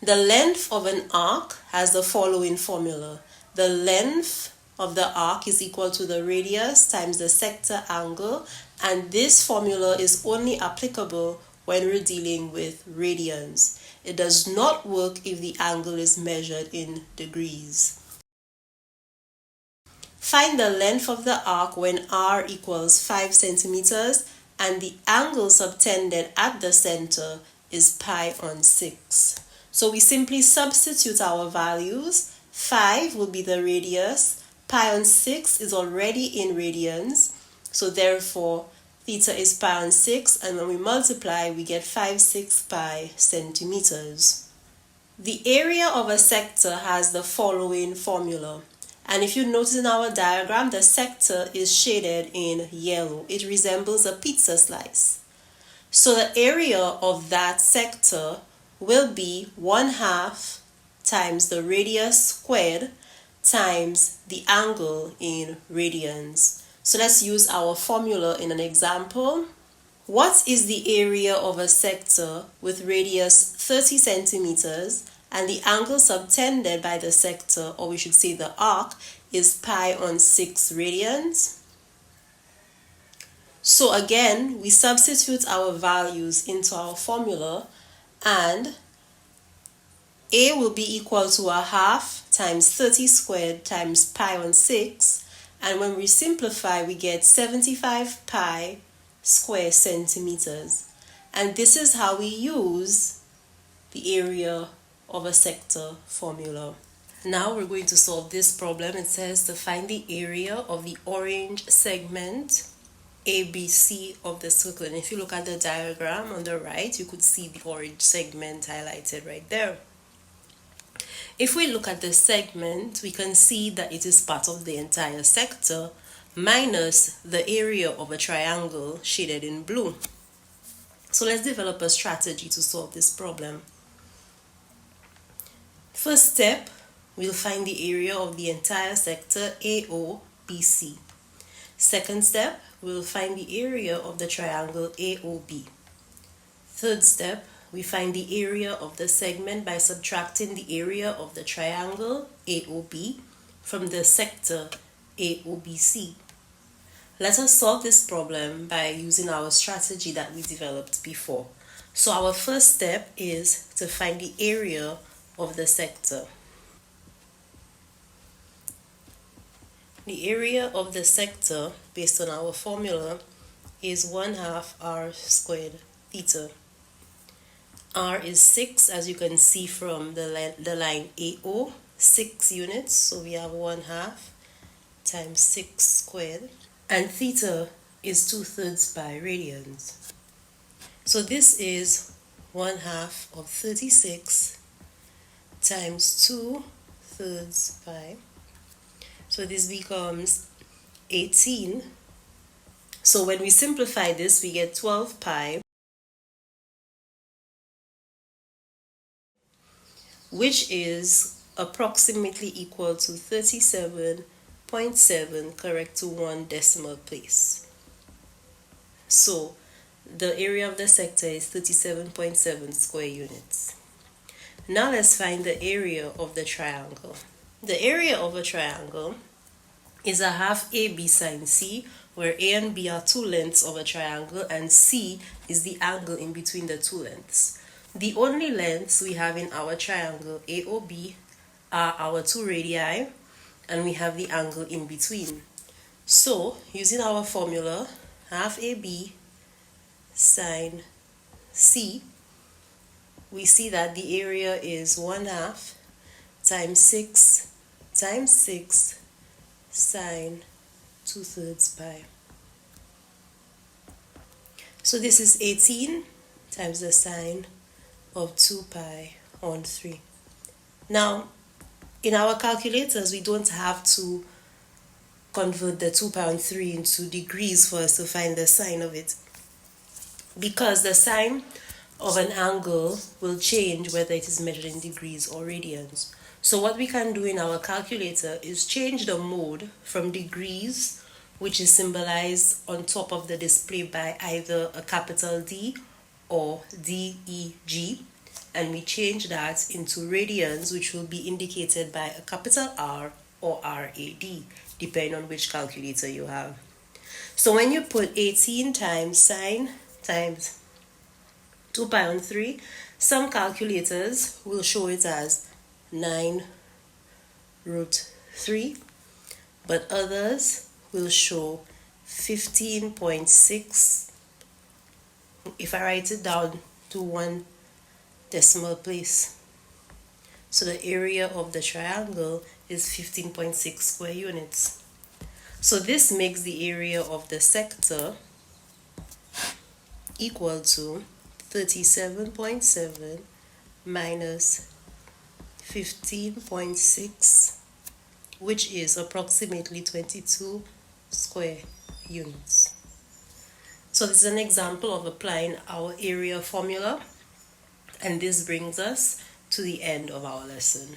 The length of an arc has the following formula. The length of the arc is equal to the radius times the sector angle, and this formula is only applicable when we're dealing with radians. It does not work if the angle is measured in degrees. Find the length of the arc when r equals 5 centimeters and the angle subtended at the center is pi on 6. So we simply substitute our values. 5 will be the radius, pi on 6 is already in radians, so therefore theta is pi on 6, and when we multiply we get 5/6 pi centimeters. The area of a sector has the following formula. And if you notice in our diagram, the sector is shaded in yellow. It resembles a pizza slice. So the area of that sector will be 1/2 times the radius squared times the angle in radians. So let's use our formula in an example. What is the area of a sector with radius 30 centimeters and the angle subtended by the sector, or we should say the arc, is pi on 6 radians? So again, we substitute our values into our formula, and A will be equal to 1/2 times 30 squared times pi on 6, and when we simplify we get 75 pi square centimeters. And this is how we use the area of a sector formula. Now we're going to solve this problem. It says to find the area of the orange segment ABC of the circle. And if you look at the diagram on the right, you could see the orange segment highlighted right there. If we look at the segment, we can see that it is part of the entire sector minus the area of a triangle shaded in blue. So let's develop a strategy to solve this problem. First step, we'll find the area of the entire sector AOBC. Second step, we'll find the area of the triangle AOB. Third step, we find the area of the segment by subtracting the area of the triangle AOB from the sector AOBC. Let us solve this problem by using our strategy that we developed before. So our first step is to find the area of the sector. The area of the sector, based on our formula, is 1/2 r squared theta. R is 6, as you can see from the line AO, 6 units, so we have 1/2 times 6 squared, and theta is 2/3 pi radians. So this is 1/2 of 36 times 2/3 pi. So this becomes 18. So when we simplify this, we get 12 pi, which is approximately equal to 37.7, correct to 1 decimal place. So the area of the sector is 37.7 square units. Now let's find the area of the triangle. The area of a triangle is 1/2 AB sine C, where A and B are two lengths of a triangle and C is the angle in between the two lengths. The only lengths we have in our triangle AOB are our two radii, and we have the angle in between. So using our formula, 1/2 AB sine C, we see that the area is 1/2 times 6 times 6 sine 2/3 pi. So this is 18 times the sine of 2 pi on 3. Now, in our calculators, we don't have to convert the 2 pi on 3 into degrees for us to find the sine of it, because the sine of an angle will change whether it is measured in degrees or radians. So what we can do in our calculator is change the mode from degrees, which is symbolized on top of the display by either a capital D or DEG, and we change that into radians, which will be indicated by a capital R or RAD, depending on which calculator you have. So when you put 18 times sine times 2 pi on 3, some calculators will show it as 9 root 3, but others will show 15.6. if I write it down to one decimal place. So the area of the triangle is 15.6 square units. So this makes the area of the sector equal to 37.7 minus 15.6, which is approximately 22 square units. So this is an example of applying our area formula, and this brings us to the end of our lesson.